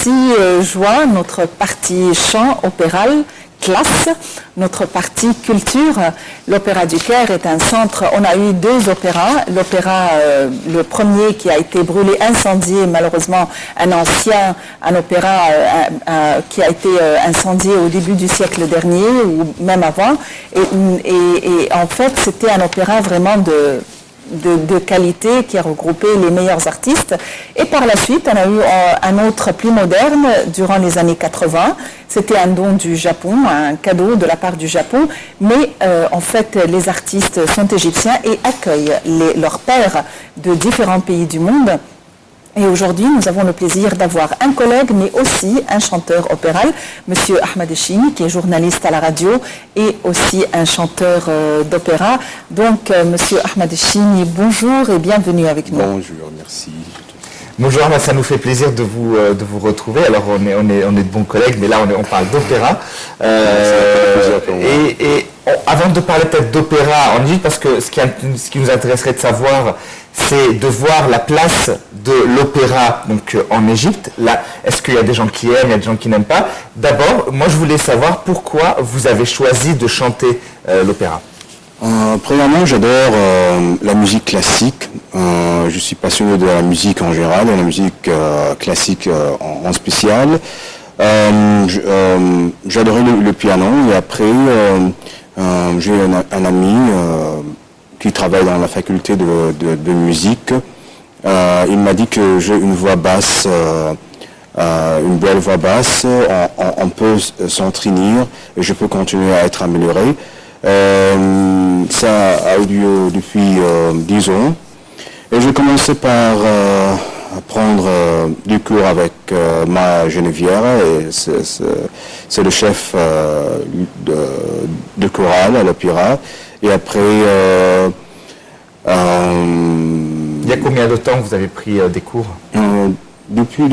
aussi joint notre partie chant opéral, classe, notre partie culture. L'Opéra du Caire est un centre, on a eu 2 opéras. L'opéra, le premier qui a été brûlé, incendié, malheureusement, un opéra qui a été incendié au début du siècle dernier, ou même avant. Et en fait, c'était un opéra vraiment de qualité qui a regroupé les meilleurs artistes. Et par la suite, on a eu un autre plus moderne durant les années 80. C'était un don du Japon, un cadeau de la part du Japon. Mais en fait, les artistes sont égyptiens et accueillent leurs pairs de différents pays du monde. Et aujourd'hui, nous avons le plaisir d'avoir un collègue, mais aussi un chanteur opéral, Monsieur Ahmed Echini, qui est journaliste à la radio et aussi un chanteur d'opéra. Donc, Monsieur Ahmed Echini, bonjour et bienvenue avec nous. Bonjour, merci. Bonjour, ça nous fait plaisir de vous retrouver. Alors, on est de bons collègues, mais là, on parle d'opéra. Avant de parler peut-être d'opéra en Égypte, parce que ce qui nous intéresserait de savoir, c'est de voir la place de l'opéra donc en Égypte. Là, est-ce qu'il y a des gens qui aiment, il y a des gens qui n'aiment pas? D'abord, moi je voulais savoir pourquoi vous avez choisi de chanter l'opéra. Premièrement, j'adore la musique classique. Je suis passionné de la musique en général et la musique classique en spécial. J'adorais le piano et après j'ai un ami qui travaille dans la faculté de musique. Il m'a dit que j'ai une voix basse, une belle voix basse, on peut s'entraîner et je peux continuer à être amélioré. Ça a eu lieu depuis 10 ans et j'ai commencé par prendre du cours avec ma Genevière et c'est le chef de chorale à l'opéra. Et après, il y a combien de temps que vous avez pris des cours? Depuis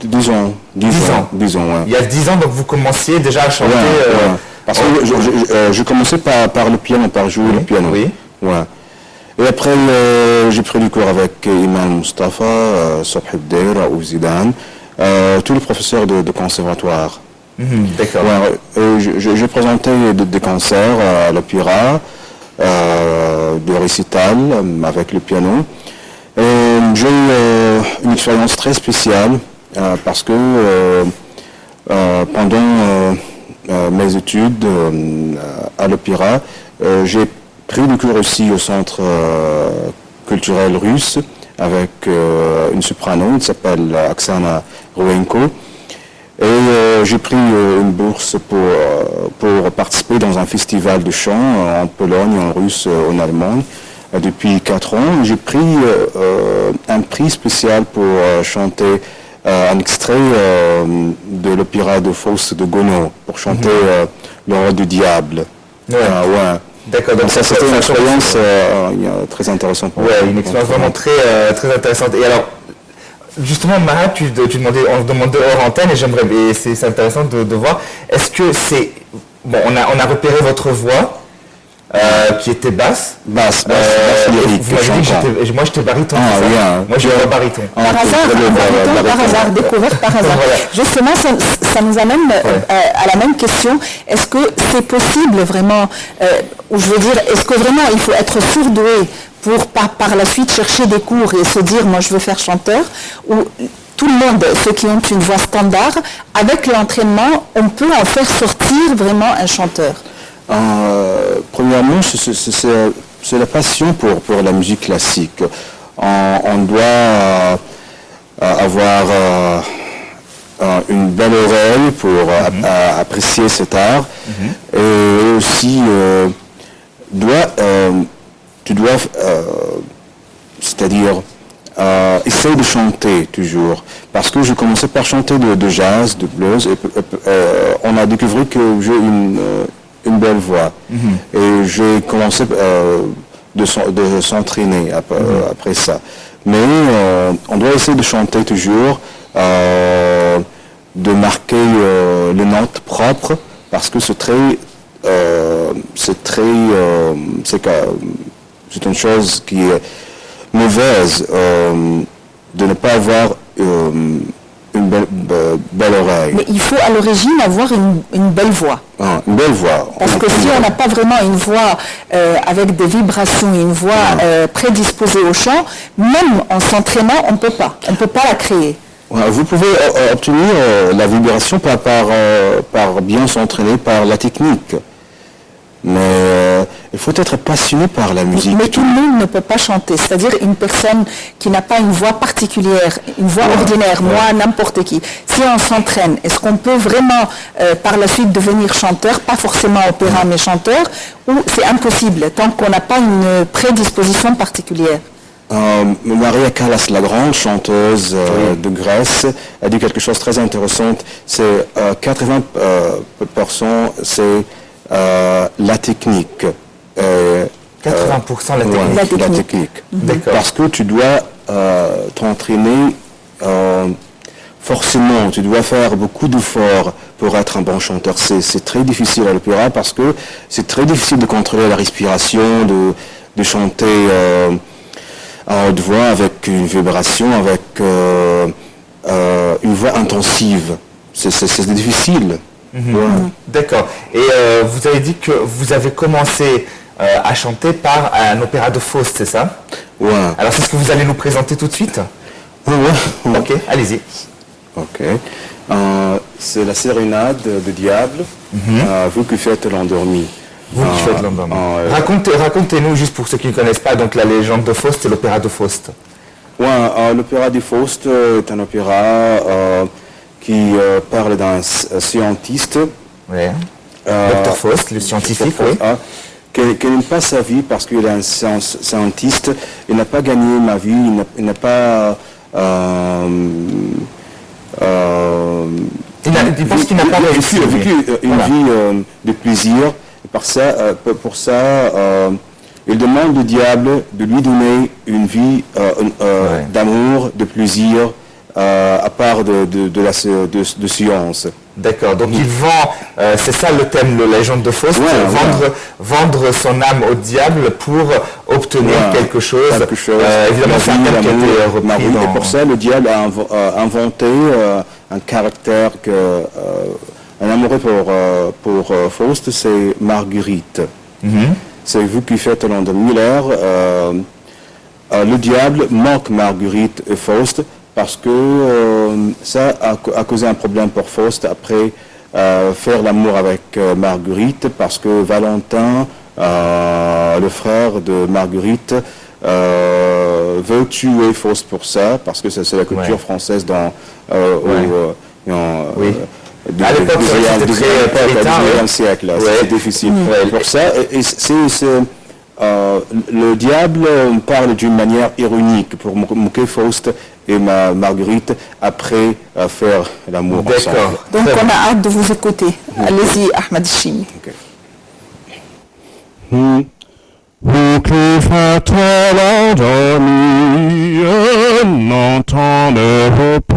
10 ans. 10 ans, ouais. Il y a 10 ans, donc vous commenciez déjà à chanter. Ouais. Parce que je commençais par le piano, par jouer le piano. Oui. Ouais. Et après, j'ai pris du cours avec Imam Mustafa, Sobh Bdeir ou Zidane, tous les professeurs de conservatoire. D'accord. Ouais, j'ai présenté des concerts à l'opéra, de récital avec le piano. J'ai eu une expérience très spéciale parce que pendant mes études à l'opéra, j'ai pris du cours aussi au centre culturel russe avec une soprano qui s'appelle Oksana Ruenko. Et j'ai pris une bourse pour participer dans un festival de chant en Pologne, en russe, en Allemagne. Depuis 4 ans, j'ai pris un prix spécial pour chanter un extrait de l'opéra de Faust de Gounod, pour chanter Le Roi du Diable. Ouais. D'accord, donc ça c'était une expérience très intéressante pour moi. Ouais, une expérience vraiment très intéressante. Et alors, justement, Marat, on demandait hors antenne et c'est intéressant de voir. Est-ce que c'est... Bon, on a repéré votre voix qui était basse. Basse lyrique. Vous m'avez dit que moi j'étais baryton. Moi je suis baryton. Par hasard, découvert par hasard. Voilà. Justement, ça nous amène à la même question. Est-ce que c'est possible vraiment, ou je veux dire, est-ce que vraiment il faut être surdoué pour par la suite chercher des cours et se dire moi je veux faire chanteur, ou tout le monde, ceux qui ont une voix standard, avec l'entraînement, on peut en faire sortir vraiment un chanteur? Premièrement, c'est la passion pour la musique classique. On doit avoir une belle oreille pour apprécier cet art. Et aussi, tu dois c'est-à-dire essayer de chanter toujours. Parce que je commençais par chanter de jazz, de blues, et on a découvert que j'ai une belle voix. Et j'ai commencé de s'entraîner après ça. Mais on doit essayer de chanter toujours, de marquer les notes propres, parce que c'est une chose qui est mauvaise de ne pas avoir une belle oreille. Mais il faut à l'origine avoir une belle voix. Ah, une belle voix. Parce que si on n'a pas vraiment une voix avec des vibrations, une voix prédisposée au chant, même en s'entraînant, on ne peut pas. On ne peut pas la créer. Vous pouvez obtenir la vibration par bien s'entraîner par la technique. Mais il faut être passionné par la musique. Mais tout le monde ne peut pas chanter. C'est-à-dire une personne qui n'a pas une voix particulière, une voix ordinaire, moi, n'importe qui. Si on s'entraîne, est-ce qu'on peut vraiment par la suite devenir chanteur, pas forcément opéra, mais chanteur, ou c'est impossible tant qu'on n'a pas une prédisposition particulière? Maria Callas, la grande chanteuse de Grèce, a dit quelque chose de très intéressant. C'est 80% c'est la technique. 80% la technique. D'accord. Parce que tu dois t'entraîner forcément, tu dois faire beaucoup d'efforts pour être un bon chanteur. C'est très difficile à l'opéra parce que c'est très difficile de contrôler la respiration, de chanter à haute voix avec une vibration, avec une voix intensive. C'est difficile. D'accord. Et vous avez dit que vous avez commencé à chanter par un opéra de Faust, c'est ça? Ouais. Alors c'est ce que vous allez nous présenter tout de suite? Ouais. Ok, allez-y. Ok. C'est la sérénade de Diable, vous qui faites l'endormi. Vous qui faites l'endormi. Racontez-nous, juste pour ceux qui ne connaissent pas, donc la légende de Faust et l'opéra de Faust. Ouais, l'opéra de Faust est un opéra qui parle d'un scientiste. Ouais. Dr Faust, le scientifique, oui. Qui n'aime pas sa vie parce qu'il est un scientiste. Il n'a pas gagné ma vie, il n'a pas... il pense qu'il n'a pas réussi vécu une vie de plaisir. Pour ça, il demande au diable de lui donner une vie d'amour, de plaisir, à part de science. D'accord, donc il vend, c'est ça le thème, la légende de Faust, vendre son âme au diable pour obtenir quelque chose. Évidemment, c'est un thème qui a été repris Et pour ça, le diable a inventé un caractère un amoureux pour Faust, c'est Marguerite. C'est vous qui faites l'endormi. Miller. Le diable manque Marguerite et Faust parce que ça a causé un problème pour Faust après faire l'amour avec Marguerite parce que Valentin, le frère de Marguerite, veut tuer Faust pour ça parce que c'est la culture française dans à l'époque, c'était très tard, 19e siècle, c'est difficile. Pour ça, le diable parle d'une manière ironique pour moquer Faust et Marguerite après faire l'amour ensemble. Donc on a hâte de vous écouter. Allez-y, Ahmed Chimi. Vous qui faites l'endormi, n'entendez-vous pas?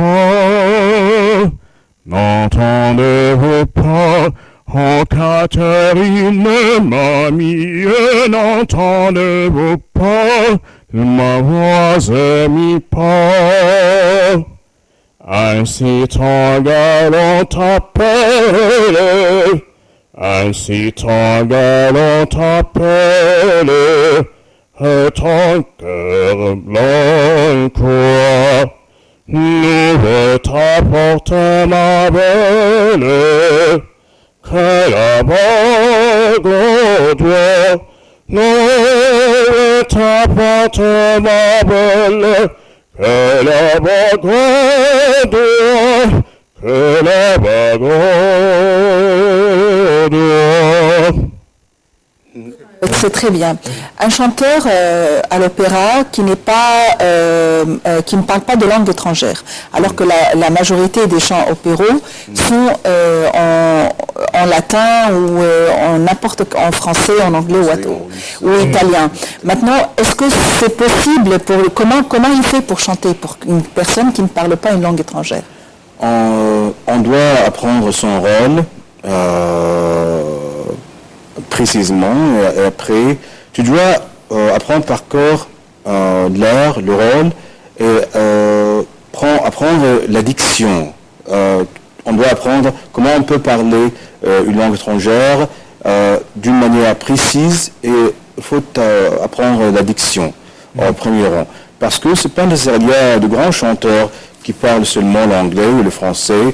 N'entendez-vous pas, oh Catherine, mamie, n'entendez-vous pas, ma voix mi pas. Ainsi ton galant t'appelle, ainsi ton galant t'appelle, et ton cœur blanc croit. Nous veut t'apporter ma belle, que la bague au doigt. Nous veut t'apporter ma belle, que la bague au doigt, que la bague au doigt. C'est très bien. Un chanteur à l'opéra qui n'est pas, qui ne parle pas de langue étrangère, alors que la majorité des chants opéraux sont en latin ou en français, en anglais ou italien. Maintenant, est-ce que c'est possible comment il fait pour chanter pour une personne qui ne parle pas une langue étrangère? On doit apprendre son rôle. Précisément, et après, tu dois apprendre par cœur l'air, le rôle, et apprendre la diction. on doit apprendre comment on peut parler une langue étrangère d'une manière précise, et il faut apprendre la diction en premier rang. Parce que c'est pas nécessaire. Il y a de grands chanteurs qui parlent seulement l'anglais ou le français,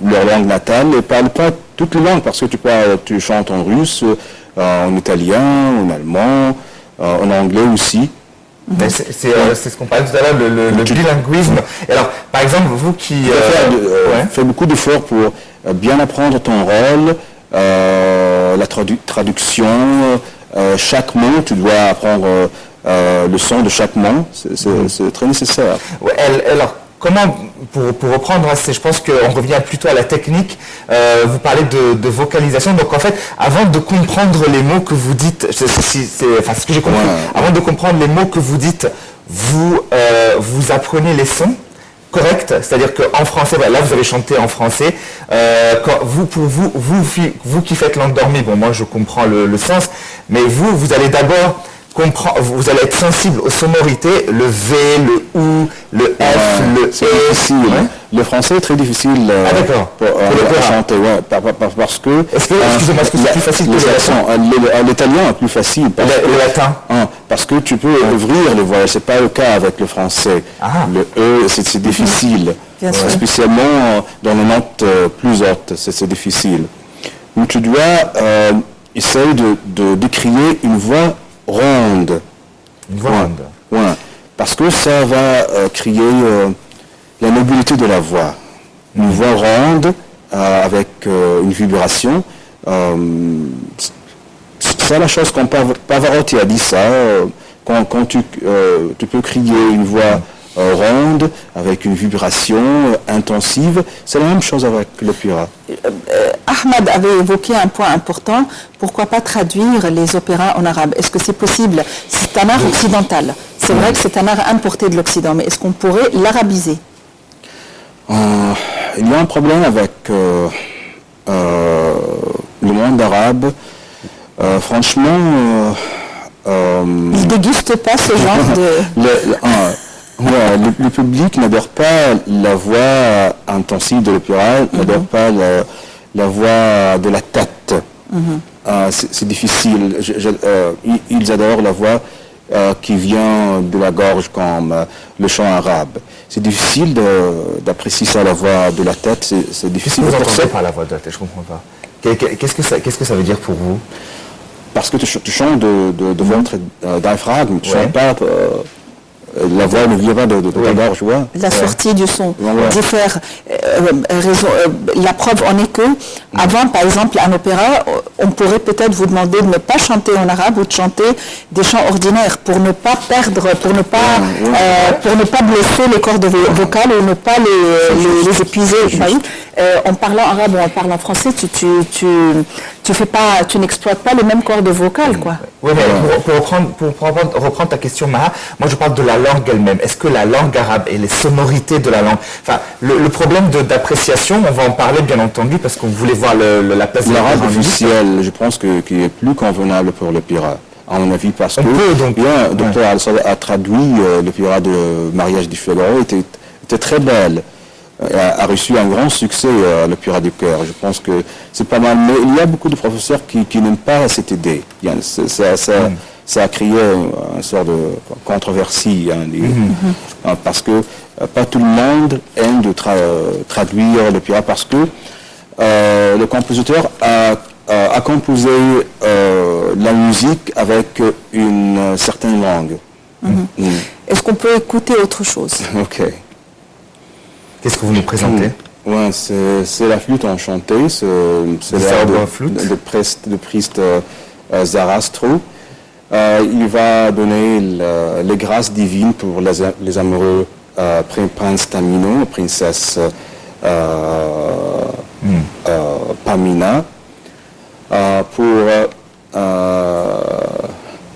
leur langue natale, et ne parlent pas toutes les langues, parce que tu chantes en russe, en italien, en allemand, en anglais aussi. Mais c'est ce qu'on parlait tout à l'heure, le bilinguisme. Et alors, par exemple, vous qui... fais beaucoup d'efforts pour bien apprendre ton rôle, la traduction, chaque mot, tu dois apprendre le son de chaque mot, c'est très nécessaire. Ouais, alors, comment, pour reprendre, je pense qu'on revient plutôt à la technique, vous parlez de vocalisation, donc en fait, avant de comprendre les mots que vous dites, ce que j'ai compris, avant de comprendre les mots que vous dites, vous apprenez les sons corrects, c'est-à-dire qu'en français, là vous avez chanté en français, vous qui faites l'endormi, bon moi je comprends le sens, mais vous allez d'abord vous allez être sensible aux sonorités, le V, le OU, le F, le E. C'est difficile. Ouais. Le français est très difficile pour chanter, parce que... Excusez-moi, est-ce que c'est plus facile que le latin? L'italien est plus facile. Le latin? Parce que tu peux ouvrir le voyage, c'est pas le cas avec le français. Le E, c'est difficile. Spécialement dans les notes plus hautes, c'est difficile. Donc tu dois essayer de décrire une voix ronde. Une voix ronde. Ouais. Parce que ça va créer la mobilité de la voix. Une voix ronde avec une vibration. C'est la chose quand Pavarotti a dit ça. Quand tu peux crier une voix ronde, avec une vibration intensive, c'est la même chose avec l'opéra. Ahmad avait évoqué un point important, pourquoi pas traduire les opéras en arabe? Est-ce que c'est possible? C'est un art occidental. C'est vrai que c'est un art importé de l'Occident, mais est-ce qu'on pourrait l'arabiser? Il y a un problème avec le monde arabe. Franchement... il ne déguste pas ce genre de... le public n'adore pas la voix intensive de l'opéra, n'adore pas la voix de la tête. C'est difficile. Ils adorent la voix qui vient de la gorge, comme le chant arabe. C'est difficile d'apprécier ça, la voix de la tête. C'est difficile. Vous entendez par la voix de la tête, je ne comprends pas. Qu'est-ce que ça veut dire pour vous? Parce que tu chantes de votre diaphragme, tu ne chantes pas... la voix ne vient pas de ta gorge, La sortie du son diffère. La preuve en est que, avant, par exemple, un opéra, on pourrait peut-être vous demander de ne pas chanter en arabe ou de chanter des chants ordinaires pour ne pas perdre, pour ne pas blesser les cordes vocales ou ne pas les épuiser. En parlant arabe ou en parlant français, tu n'exploites pas les mêmes cordes vocales, quoi. Oui, mais pour reprendre ta question, Maha, moi je parle de la langue elle-même. Est-ce que la langue arabe et les sonorités de la langue... Enfin, le problème d'appréciation, on va en parler bien entendu, parce qu'on voulait voir la place de l'arabe officiel, je pense qu'il est plus convenable pour l'opéra, à mon avis, parce que le docteur Al-Sadr a traduit l'opéra de Mariage du Figaro, était très belle. A reçu un grand succès à l'Opéra du Cœur. Je pense que c'est pas mal. Mais il y a beaucoup de professeurs qui n'aiment pas cette idée. Ça a créé une sorte de controversie. Parce que pas tout le monde aime de traduire l'opéra, parce que le compositeur a composé la musique avec une certaine langue. Est-ce qu'on peut écouter autre chose? Ok. Qu'est-ce que vous nous présentez? C'est la flûte enchantée, c'est l'air de Priest Zarastro. Il va donner les grâces divines pour les amoureux prince Tamino, princesse Pamina, pour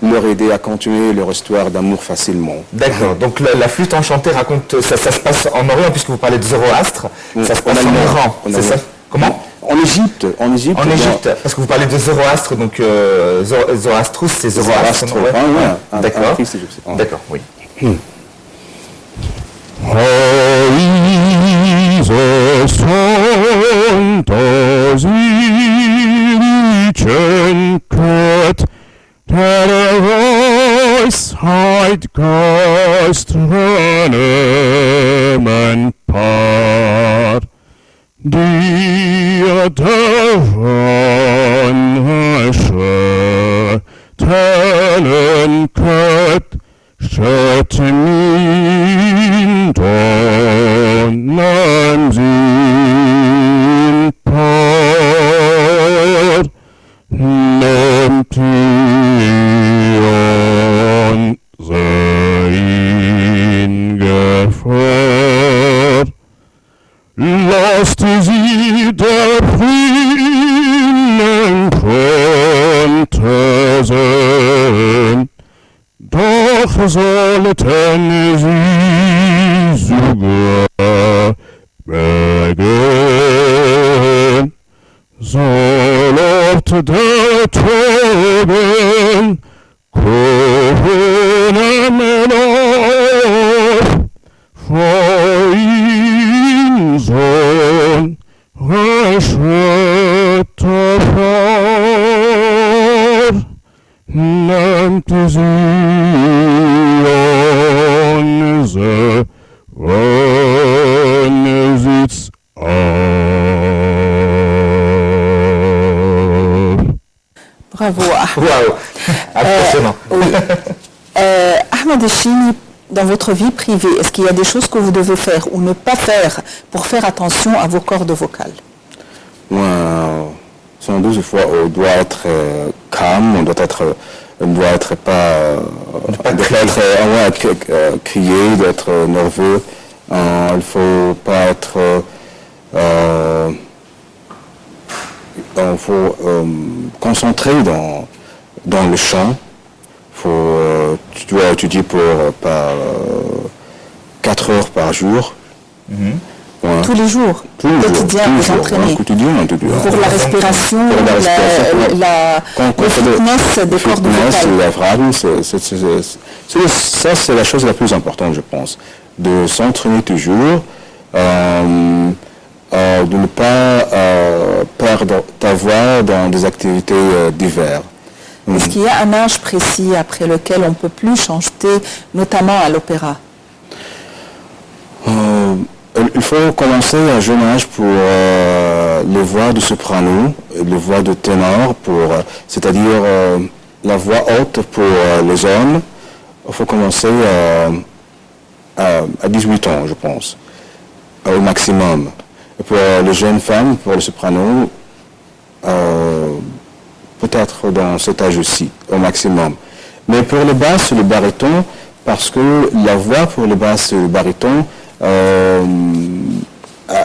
leur aider à continuer leur histoire d'amour facilement. D'accord, donc la flûte enchantée raconte, ça se passe en Orient, puisque vous parlez de Zoroastre, ça se passe en Iran, c'est ça? Comment? En Égypte. En Égypte, parce que vous parlez de Zoroastre, donc Zoroastrus, c'est Zoroastre. D'accord, d'accord, oui. var. Dir davon skjøtelen køtt, skjøt min dånen sin par. Nehmt Tion sein Gefahr. Lasst sie der Frieden konnte sein, doch sollten sie sogar bergen. Soll oft der Toben kommen auf, vor ihm Sohn Schritte vor, nehmt sie wann sitzt Bravo, Ahmed. Waouh, impressionnant. Oui. Ahmed Echini, dans votre vie privée, est-ce qu'il y a des choses que vous devez faire ou ne pas faire pour faire attention à vos cordes vocales? Sans doute, on doit être calme, on doit être pas crier, d'être nerveux. Il faut pas être faut concentrer dans le chant. Tu dois étudier pour 4 heures par jour. Tous les jours, quotidien, vous entraînez. Pour la respiration, le fitness des cordes vocales. Ça, c'est la chose la plus importante, je pense. De s'entraîner toujours, de ne pas perdre ta voix dans des activités diverses. Est-ce qu'il y a un âge précis après lequel on ne peut plus chanter, notamment à l'opéra? Il faut commencer à jeune âge pour les voix de soprano, les voix de ténor, c'est-à-dire la voix haute pour les hommes. Il faut commencer à 18 ans, je pense, au maximum. Et pour les jeunes femmes, pour le soprano, peut-être dans cet âge aussi, au maximum. Mais pour le basse et le baryton, parce que la voix pour le basse et le baryton,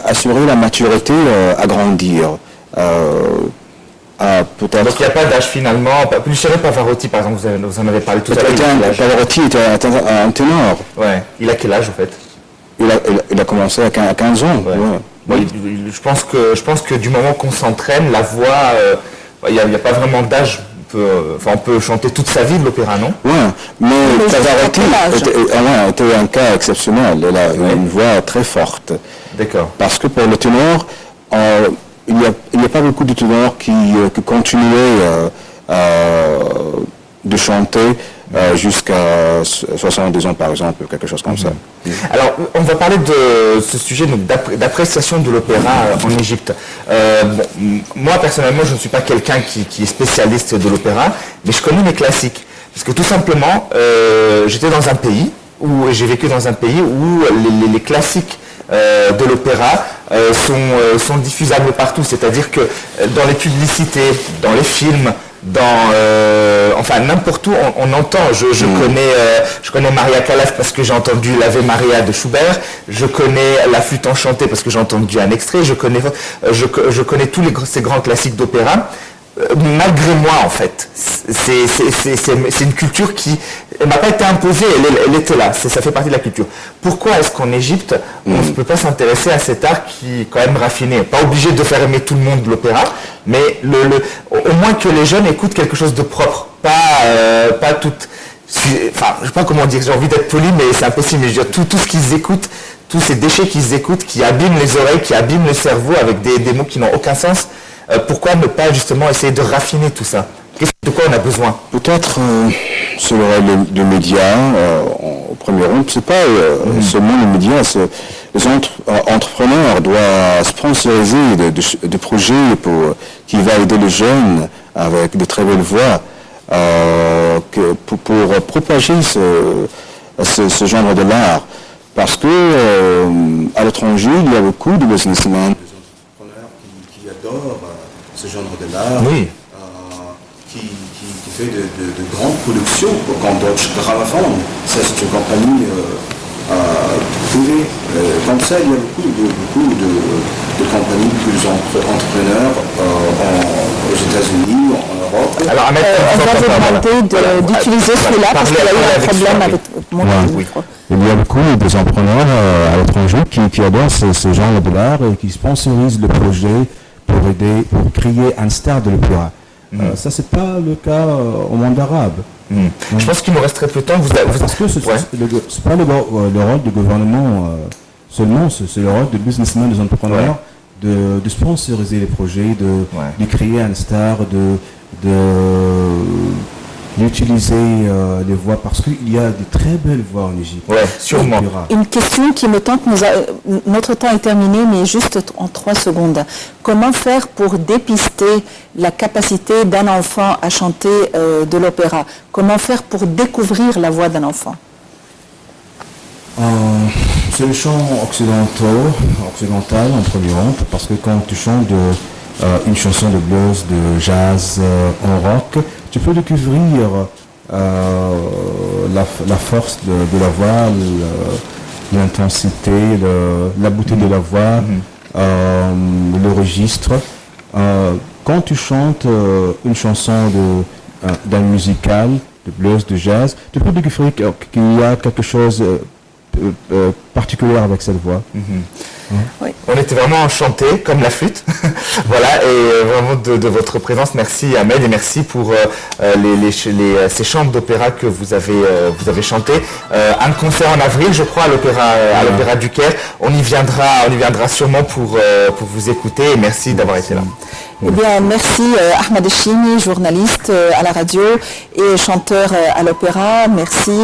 assurer la maturité, agrandir. Peut-être. Donc il n'y a pas d'âge finalement. Luciano Pavarotti, par exemple, vous en avez parlé tout à l'heure. Pavarotti était un ténor. Ouais. Il a quel âge en fait? Il a commencé à 15 ans. Ouais. Ouais. Bon, je pense que du moment qu'on s'entraîne, la voix, il n'y a pas vraiment d'âge. On peut chanter toute sa vie de l'opéra, non? Oui, mais Pavarotti était un cas exceptionnel. Il a une voix très forte. D'accord. Parce que pour le ténor, il n'y a pas beaucoup de ténors qui continuaient de chanter jusqu'à 70 ans, par exemple, quelque chose comme ça. Alors, on va parler de ce sujet d'appréciation de l'opéra en Égypte. Moi, personnellement, je ne suis pas quelqu'un qui est spécialiste de l'opéra, mais je connais mes classiques. Parce que tout simplement, j'ai vécu dans un pays où les classiques de l'opéra sont diffusables partout. C'est-à-dire que dans les publicités, dans les films, n'importe où on entend. Je connais Maria Callas parce que j'ai entendu l'Ave Maria de Schubert. Je connais La Flûte enchantée parce que j'ai entendu un extrait. Je connais tous ces grands classiques d'opéra. Malgré moi, en fait, c'est une culture qui m'a pas été imposée, elle était là, ça fait partie de la culture. Pourquoi est-ce qu'en Égypte, on ne peut pas s'intéresser à cet art qui est quand même raffiné? Pas obligé de faire aimer tout le monde l'opéra, mais au moins que les jeunes écoutent quelque chose de propre, pas tout... Enfin, je sais pas comment dire, j'ai envie d'être poli, mais c'est impossible, mais je veux dire, tout ce qu'ils écoutent, tous ces déchets qu'ils écoutent, qui abîment les oreilles, qui abîment le cerveau avec des mots qui n'ont aucun sens. Pourquoi ne pas justement essayer de raffiner tout ça? De quoi on a besoin? Peut-être sur le rôle de médias, au premier rang, c'est pas seulement les médias, les entrepreneurs doivent sponsoriser des projets qui va aider les jeunes avec de très belles voix pour propager ce genre de l'art. Parce que à l'étranger, il y a beaucoup de businessmen, des entrepreneurs qui adorent ce genre de l'art, Oui. qui fait de grandes productions, comme Deutsche Grammophon. Ça, c'est une compagnie privée. Comme ça, il y a beaucoup de compagnies, entrepreneurs aux États-Unis, en Europe. Alors, Ahmed, On va vous demander d'utiliser celui-là parce qu'il y a eu un problème avec mon micro. Il y a beaucoup d'entrepreneurs à l'étranger qui adorent ce genre de l'art et qui sponsorisent le projet pour aider, pour créer un star de l'opéra. Ça, c'est pas le cas au monde arabe. Je pense qu'il nous resterait peu de temps. Parce que c'est pas le rôle du gouvernement seulement, c'est le rôle des businessmen, des entrepreneurs, de sponsoriser les projets, de créer un star, d'utiliser les voix, parce qu'il y a de très belles voix en Égypte. Ouais, sûrement. Une question qui me tente, notre temps est terminé, mais juste en 3 secondes. Comment faire pour dépister la capacité d'un enfant à chanter de l'opéra? Comment faire pour découvrir la voix d'un enfant? C'est le chant occidental en premier, parce que quand tu chantes une chanson de blues, de jazz, en rock, tu peux découvrir la force de la voix, l'intensité, la beauté de la voix, le registre. Quand tu chantes une chanson d'un musical, de blues, de jazz, tu peux découvrir qu'il y a quelque chose particulier avec cette voix. Oui. On était vraiment enchantés, comme la flûte. Voilà, et vraiment de votre présence. Merci Ahmed et merci pour ces chants d'opéra que vous avez chantés. Un concert en avril, je crois, à l'Opéra du Caire. On y viendra sûrement pour vous écouter et merci d'avoir été là. Eh bien, merci Ahmed Echimi, journaliste à la radio et chanteur à l'opéra. Merci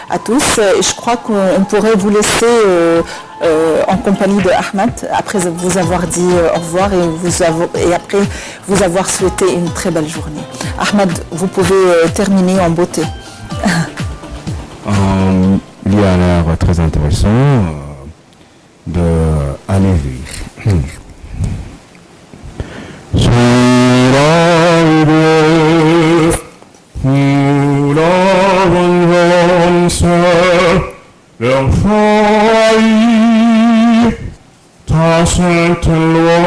à tous. Et je crois qu'on pourrait vous laisser en compagnie de Ahmed après vous avoir dit au revoir et après vous avoir souhaité une très belle journée. Ahmed, vous pouvez terminer en beauté. Il y a un air très intéressant d'aller vivre. Ta sainte loi,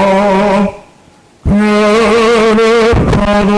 que le pardon